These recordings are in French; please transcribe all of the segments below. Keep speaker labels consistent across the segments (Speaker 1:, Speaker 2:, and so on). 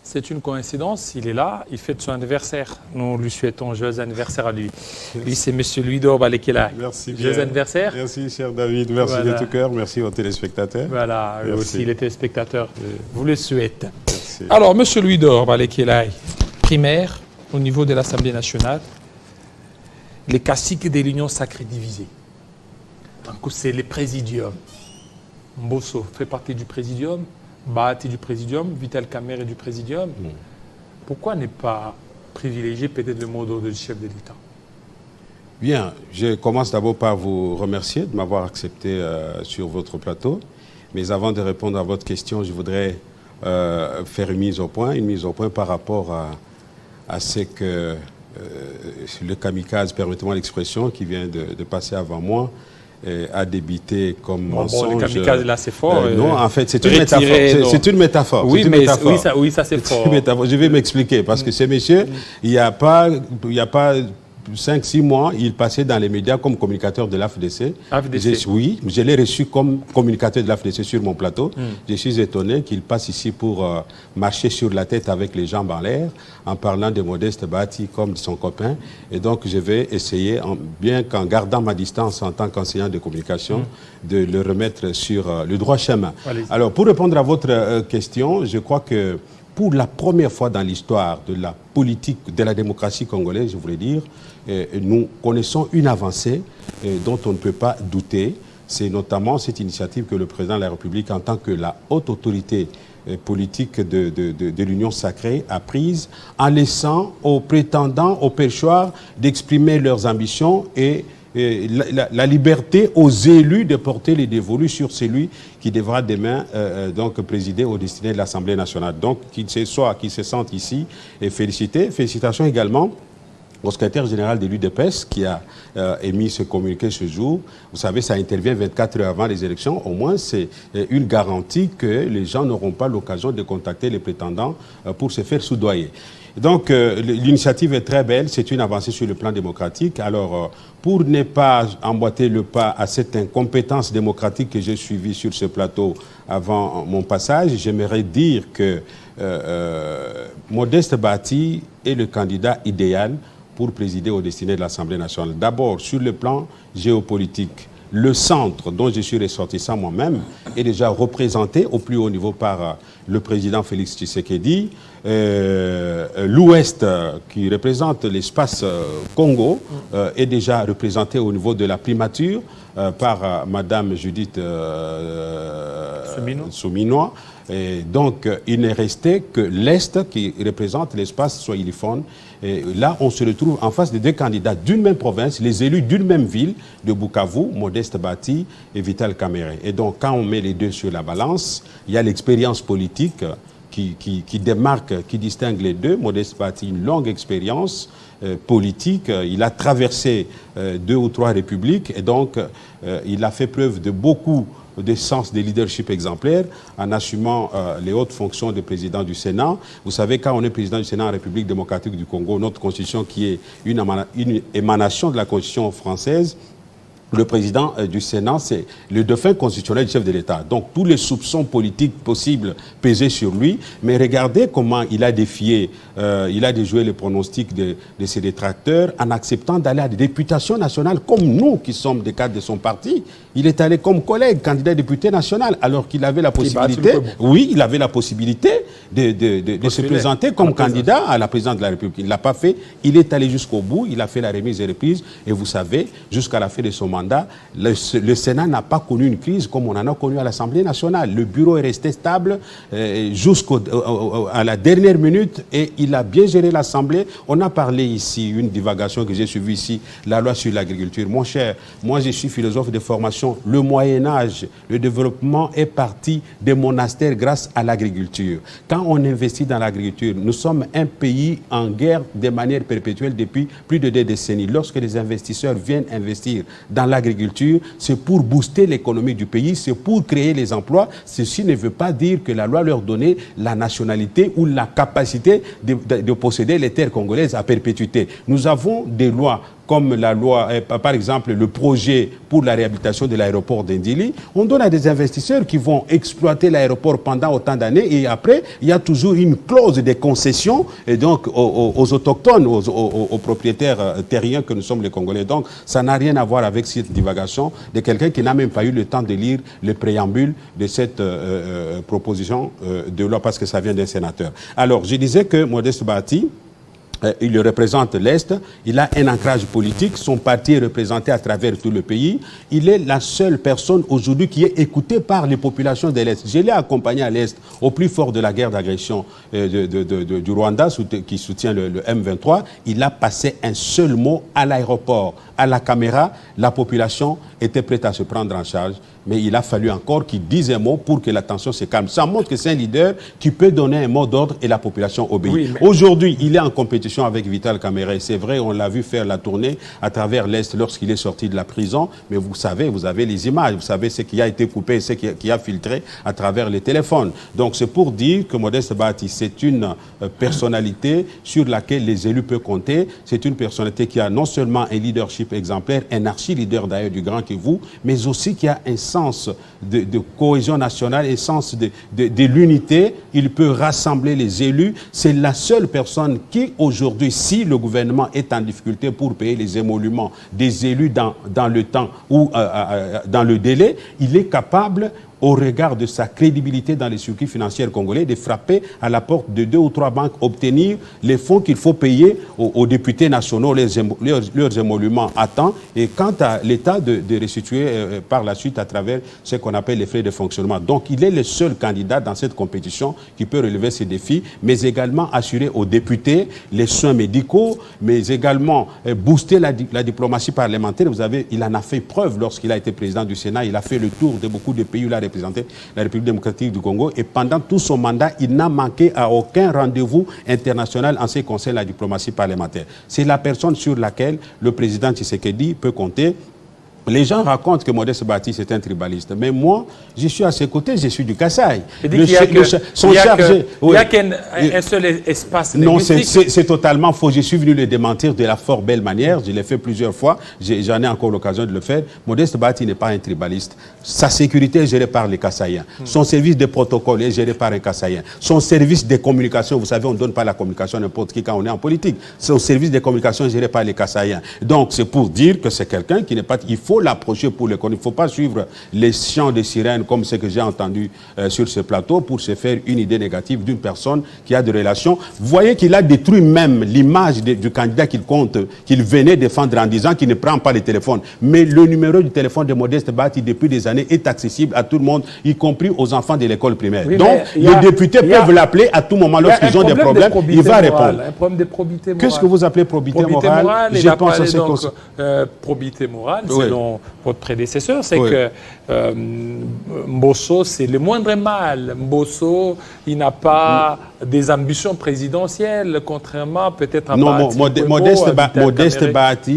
Speaker 1: C'est une coïncidence, il est là, il fête son anniversaire. Nous lui souhaitons joyeux anniversaire à lui. Lui, c'est M. Luido Balekela.
Speaker 2: Merci bien.
Speaker 1: Joyeux anniversaire.
Speaker 2: Merci, cher David. Merci de tout cœur. Merci aux téléspectateurs.
Speaker 1: Voilà, aussi les téléspectateurs vous le souhaitent.
Speaker 2: Merci.
Speaker 1: Alors, M. Luido Balekela, primaire au niveau de l'Assemblée nationale, les caciques de l'Union sacrée divisée. Donc, c'est les présidiums. Mbosso fait partie du présidium. Bahati du présidium, Vital Kamerhe du présidium. Pourquoi ne pas privilégier peut-être le mot d'ordre du chef de l'État?
Speaker 2: Bien, je commence d'abord par vous remercier de m'avoir accepté sur votre plateau. Mais avant de répondre à votre question, je voudrais faire une mise au point par rapport à ce que le kamikaze, permettez-moi l'expression, qui vient de passer avant moi, a débité comme mensonge.
Speaker 1: Bon, le kamikaze, là, c'est fort.
Speaker 2: Non, en fait, c'est une métaphore. C'est une métaphore.
Speaker 1: Oui,
Speaker 2: une
Speaker 1: mais
Speaker 2: métaphore.
Speaker 1: oui, ça c'est fort.
Speaker 2: Je vais m'expliquer, parce que ces messieurs, il n'y a pas 5-6 mois, il passait dans les médias comme communicateur de l'AFDC. Oui, je l'ai reçu comme communicateur de l'AFDC sur mon plateau. Je suis étonné qu'il passe ici pour marcher sur la tête avec les jambes en l'air, en parlant de Modeste Bahati comme de son copain. Et donc, je vais essayer, bien qu'en gardant ma distance en tant qu'enseignant de communication, de le remettre sur le droit chemin. Alors, pour répondre à votre question, je crois que pour la première fois dans l'histoire de la politique, de la démocratie congolaise, je voulais dire, nous connaissons une avancée dont on ne peut pas douter. C'est notamment cette initiative que le président de la République, en tant que la haute autorité politique de l'Union sacrée, a prise en laissant aux prétendants, aux pêcheurs, d'exprimer leurs ambitions et la liberté aux élus de porter les dévolus sur celui qui devra demain donc présider aux destinées de l'Assemblée nationale. Donc, qu'ils se sentent ici et félicités. Félicitations également au secrétaire général de l'UDPS qui a émis ce communiqué ce jour. Vous savez, ça intervient 24 heures avant les élections. Au moins, c'est une garantie que les gens n'auront pas l'occasion de contacter les prétendants pour se faire soudoyer. Donc, l'initiative est très belle, c'est une avancée sur le plan démocratique. Alors, pour ne pas emboîter le pas à cette incompétence démocratique que j'ai suivie sur ce plateau avant mon passage, j'aimerais dire que Modeste Bahati est le candidat idéal pour présider aux destinées de l'Assemblée nationale. D'abord, sur le plan géopolitique, le centre dont je suis ressortissant moi-même est déjà représenté au plus haut niveau par le président Félix Tshisekedi. L'Ouest, qui représente l'espace Congo, est déjà représenté au niveau de la primature par Madame Judith Souminois. Et donc, il n'est resté que l'Est qui représente l'espace swahiliphone. Et là, on se retrouve en face de deux candidats d'une même province, les élus d'une même ville, de Bukavu, Modeste Bahati et Vital Kamerhe. Et donc, quand on met les deux sur la balance, il y a l'expérience politique qui démarque, qui distingue les deux. Modeste Bahati, une longue expérience politique. Il a traversé 2 ou 3 républiques et donc il a fait preuve de beaucoup de sens de leadership exemplaire en assumant les hautes fonctions de président du Sénat. Vous savez, quand on est président du Sénat en République démocratique du Congo, notre constitution qui est une émanation de la constitution française, le président du Sénat, c'est le dauphin constitutionnel du chef de l'État. Donc, tous les soupçons politiques possibles pesaient sur lui. Mais regardez comment il a défié, il a déjoué les pronostics de ses détracteurs en acceptant d'aller à des députations nationales comme nous, qui sommes des cadres de son parti. Il est allé comme collègue, candidat député national, alors qu'il avait la possibilité, oui, il avait la possibilité de se présenter comme candidat à la présidence de la République. Il ne l'a pas fait. Il est allé jusqu'au bout. Il a fait la remise et reprise. Et vous savez, jusqu'à la fin de son mandat, le Sénat n'a pas connu une crise comme on en a connu à l'Assemblée nationale. Le bureau est resté stable jusqu'à la dernière minute et il a bien géré l'Assemblée. On a parlé ici, une divagation que j'ai suivie ici, la loi sur l'agriculture. Mon cher, moi je suis philosophe de formation. Le Moyen-Âge, le développement est parti des monastères grâce à l'agriculture. Quand on investit dans l'agriculture, nous sommes un pays en guerre de manière perpétuelle depuis plus de 2 décennies. Lorsque les investisseurs viennent investir dans l'agriculture, c'est pour booster l'économie du pays, c'est pour créer les emplois. Ceci ne veut pas dire que la loi leur donnait la nationalité ou la capacité de posséder les terres congolaises à perpétuité. Nous avons des lois comme la loi, par exemple le projet pour la réhabilitation de l'aéroport d'Indili, on donne à des investisseurs qui vont exploiter l'aéroport pendant autant d'années et après, il y a toujours une clause de concession et donc aux autochtones, aux propriétaires terriens que nous sommes les Congolais. Donc ça n'a rien à voir avec cette divagation de quelqu'un qui n'a même pas eu le temps de lire le préambule de cette proposition de loi parce que ça vient d'un sénateur. Alors, je disais que Modeste Bahati, il représente l'Est, il a un ancrage politique, son parti est représenté à travers tout le pays. Il est la seule personne aujourd'hui qui est écoutée par les populations de l'Est. Je l'ai accompagné à l'Est au plus fort de la guerre d'agression du Rwanda qui soutient le M23. Il a passé un seul mot à l'aéroport, à la caméra. La population était prête à se prendre en charge. Mais il a fallu encore qu'il dise un mot pour que la tension se calme. Ça montre que c'est un leader qui peut donner un mot d'ordre et la population obéit. Oui, mais... Aujourd'hui, il est en compétition avec Vital Kamerhe. C'est vrai, on l'a vu faire la tournée à travers l'Est lorsqu'il est sorti de la prison. Mais vous savez, vous avez les images, vous savez ce qui a été coupé, ce qui a filtré à travers les téléphones. Donc c'est pour dire que Modeste Bahati, c'est une personnalité sur laquelle les élus peuvent compter. C'est une personnalité qui a non seulement un leadership exemplaire, un archi-leader d'ailleurs du Grand Kivu, mais aussi qui a un sens de cohésion nationale et sens de l'unité. Il peut rassembler les élus. C'est la seule personne qui, aujourd'hui, si le gouvernement est en difficulté pour payer les émoluments des élus dans le temps ou dans le délai, il est capable, au regard de sa crédibilité dans les circuits financiers congolais, de frapper à la porte de 2 ou 3 banques, obtenir les fonds qu'il faut payer aux députés nationaux, leurs émoluments à temps, et quant à l'État de restituer par la suite à travers ce qu'on appelle les frais de fonctionnement. Donc il est le seul candidat dans cette compétition qui peut relever ces défis, mais également assurer aux députés les soins médicaux, mais également booster la diplomatie parlementaire. Vous savez, il en a fait preuve lorsqu'il a été président du Sénat. Il a fait le tour de beaucoup de pays où il a représenté la République démocratique du Congo, et pendant tout son mandat, il n'a manqué à aucun rendez-vous international en ce qui concerne la diplomatie parlementaire. C'est la personne sur laquelle le président Tshisekedi peut compter. Les gens racontent que Modeste Bahati c'est un tribaliste, mais moi, je suis à ses côtés, je suis du Kasaï.
Speaker 1: Il n'y a qu'un seul espace linguistique.
Speaker 2: Non, c'est totalement faux. Je suis venu le démentir de la fort belle manière. Je l'ai fait plusieurs fois. J'en ai encore l'occasion de le faire. Modeste Bahati n'est pas un tribaliste. Sa sécurité est gérée par les Kasaïens. Son service de protocole est géré par un Kasaïen. Son service de communication, vous savez, on ne donne pas la communication à n'importe qui quand on est en politique. Son service de communication est géré par les Kasaïens. Donc, c'est pour dire que c'est quelqu'un qui n'est pas... Il faut l'approcher pour le connaître. Il ne faut pas suivre les chants de sirènes comme ce que j'ai entendu sur ce plateau pour se faire une idée négative d'une personne qui a des relations. Vous voyez qu'il a détruit même l'image du candidat qu'il venait défendre en disant qu'il ne prend pas le téléphone. Mais le numéro du téléphone de Modeste Bahati depuis des années est accessible à tout le monde, y compris aux enfants de l'école primaire. Oui, donc les députés peuvent l'appeler à tout moment lorsqu'ils ont des problèmes. Il va répondre.
Speaker 1: Un problème de probité morale.
Speaker 2: Qu'est-ce que vous appelez probité morale?
Speaker 1: Je pense que donc probité morale, selon votre prédécesseur, c'est que Mbosso, c'est le moindre mal. Mbosso, il n'a pas des ambitions présidentielles, contrairement peut-être à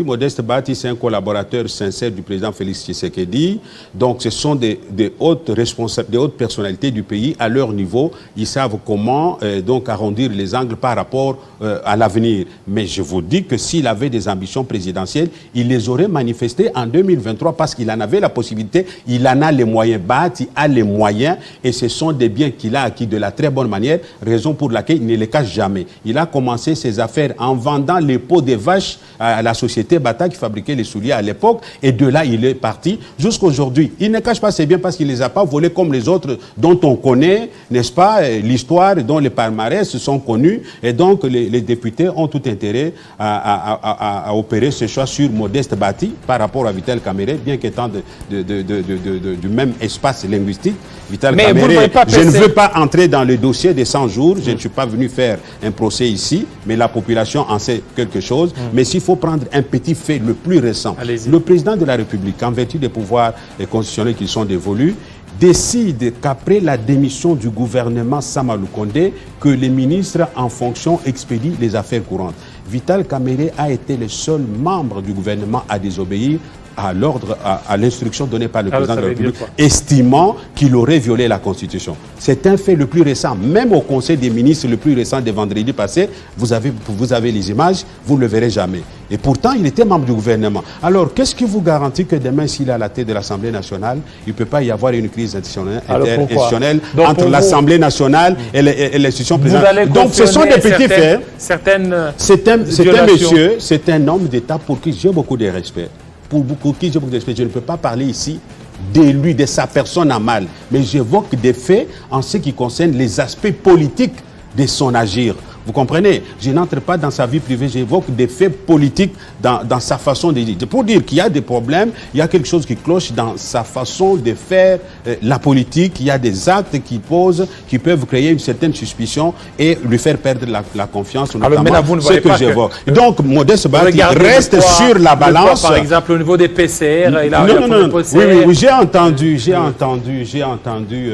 Speaker 2: Modeste Bahati, c'est un collaborateur sincère du président Félix Tshisekedi. Donc, ce sont des hautes personnalités du pays à leur niveau. Ils savent comment donc arrondir les angles par rapport à l'avenir. Mais je vous dis que s'il avait des ambitions présidentielles, il les aurait manifestées en 2023 parce qu'il en avait la possibilité, il en a les moyens. Bahati a les moyens et ce sont des biens qu'il a acquis de la très bonne manière, raison pour laquelle il ne les cache jamais. Il a commencé ses affaires en vendant les peaux des vaches à la société Bata qui fabriquait les souliers à l'époque, et de là il est parti jusqu'à aujourd'hui. Il ne cache pas ses biens parce qu'il ne les a pas volés comme les autres dont on connaît, n'est-ce pas, l'histoire, dont les palmarès sont connus, et donc les députés ont tout intérêt à opérer ce choix sur Modeste Bahati par rapport à Vital Kamerhe, bien qu'étant du même espace linguistique. Vital Kamerhe, je ne veux pas entrer dans le dossier des 100 jours, je ne suis pas venu faire un procès ici, mais la population en sait quelque chose. Mais s'il faut prendre un petit fait le plus récent, le président de la République, en vertu des pouvoirs constitutionnels qui sont dévolus, décide qu'après la démission du gouvernement Samalou Kondé, que les ministres en fonction expédient les affaires courantes. Vital Kamerhe a été le seul membre du gouvernement à désobéir à l'ordre, à l'instruction donnée par le président de la République, estimant qu'il aurait violé la Constitution. C'est un fait le plus récent. Même au Conseil des ministres le plus récent de vendredi passé, vous avez les images, vous ne le verrez jamais. Et pourtant, il était membre du gouvernement. Alors, qu'est-ce qui vous garantit que demain, s'il est à la tête de l'Assemblée nationale, il ne peut pas y avoir une crise institutionnelle entre l'Assemblée nationale et l'institution présidentielle? Donc, ce sont des petits faits. C'est un homme d'État pour qui j'ai beaucoup de respect. Pour qui j'ai beaucoup de respect. Je ne peux pas parler ici de lui, de sa personne à mal, mais j'évoque des faits en ce qui concerne les aspects politiques de son agir. Vous comprenez? Je n'entre pas dans sa vie privée, j'évoque des faits politiques dans sa façon de dire. Pour dire qu'il y a des problèmes, il y a quelque chose qui cloche dans sa façon de faire la politique, il y a des actes qui posent, qui peuvent créer une certaine suspicion et lui faire perdre la confiance, notamment ce que j'évoque. Donc, Modeste Bahati reste sur la balance.
Speaker 1: Par exemple, au niveau des PCR, il a
Speaker 2: oui, j'ai entendu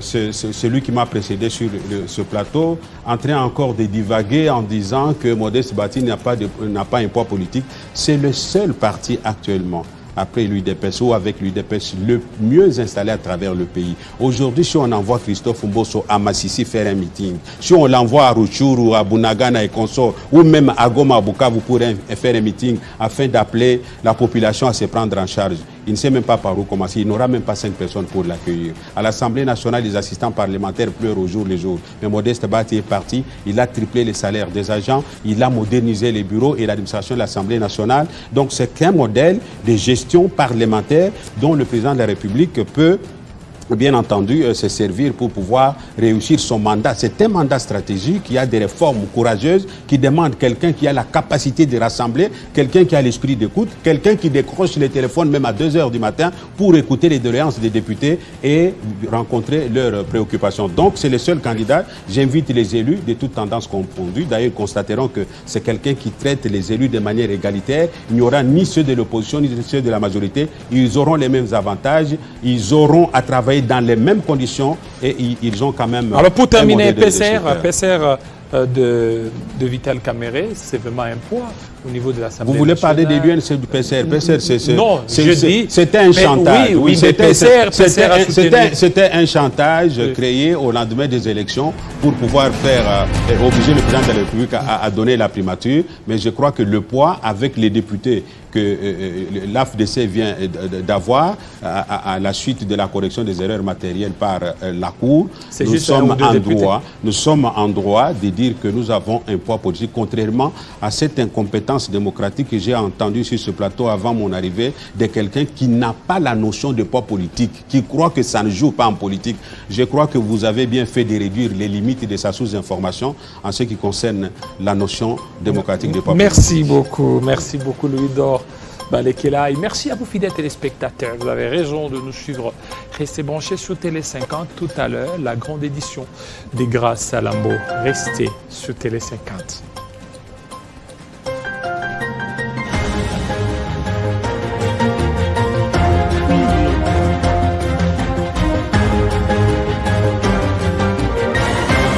Speaker 2: celui qui m'a précédé sur ce plateau, en train encore de divaguer en disant que Modeste Bahati n'a pas un poids politique. C'est le seul parti actuellement, après l'UDPS ou avec l'UDPS, le mieux installé à travers le pays. Aujourd'hui, si on envoie Christophe Mbosso à Massissi faire un meeting, si on l'envoie à Rutshuru, à Bunagana et consorts, ou même à Goma, à Bukavu pour faire un meeting afin d'appeler la population à se prendre en charge, il ne sait même pas par où commencer. Il n'aura même pas 5 personnes pour l'accueillir. À l'Assemblée nationale, les assistants parlementaires pleurent au jour le jour. Mais Modeste Bahati est parti. Il a triplé les salaires des agents. Il a modernisé les bureaux et l'administration de l'Assemblée nationale. Donc c'est qu'un modèle de gestion parlementaire dont le président de la République peut, bien entendu, se servir pour pouvoir réussir son mandat. C'est un mandat stratégique, il y a des réformes courageuses qui demandent quelqu'un qui a la capacité de rassembler, quelqu'un qui a l'esprit d'écoute, quelqu'un qui décroche les téléphones même à 2 h du matin pour écouter les doléances des députés et rencontrer leurs préoccupations. Donc c'est le seul candidat. J'invite les élus de toutes tendances confondues. D'ailleurs, constateront que c'est quelqu'un qui traite les élus de manière égalitaire. Il n'y aura ni ceux de l'opposition ni ceux de la majorité. Ils auront les mêmes avantages. Ils auront à travailler dans les mêmes conditions et ils ont quand même...
Speaker 1: Alors pour terminer, PCR de Vital Kamerhe, c'est vraiment un poids au niveau de l'Assemblée nationale.
Speaker 2: Vous voulez parler des l'UNC du PCR? PCR,
Speaker 1: non, je dis...
Speaker 2: C'était un chantage.
Speaker 1: Oui,
Speaker 2: c'était un chantage créé au lendemain des élections pour pouvoir obliger le président de la République à donner la primature. Mais je crois que le poids avec les députés que l'AFDC vient d'avoir à la suite de la correction des erreurs matérielles par la Cour, nous sommes en droit de dire que nous avons un poids politique, contrairement à cette incompétence démocratique que j'ai entendue sur ce plateau avant mon arrivée, de quelqu'un qui n'a pas la notion de poids politique, qui croit que ça ne joue pas en politique. Je crois que vous avez bien fait de réduire les limites de sa sous-information en ce qui concerne la notion démocratique de poids
Speaker 1: politique. Merci beaucoup Louis-Dor Balekela. Et merci à vous fidèles téléspectateurs. Vous avez raison de nous suivre. Restez branchés sur Télé 50 tout à l'heure, la grande édition des Grâces à Lambeau. Restez sur Télé 50.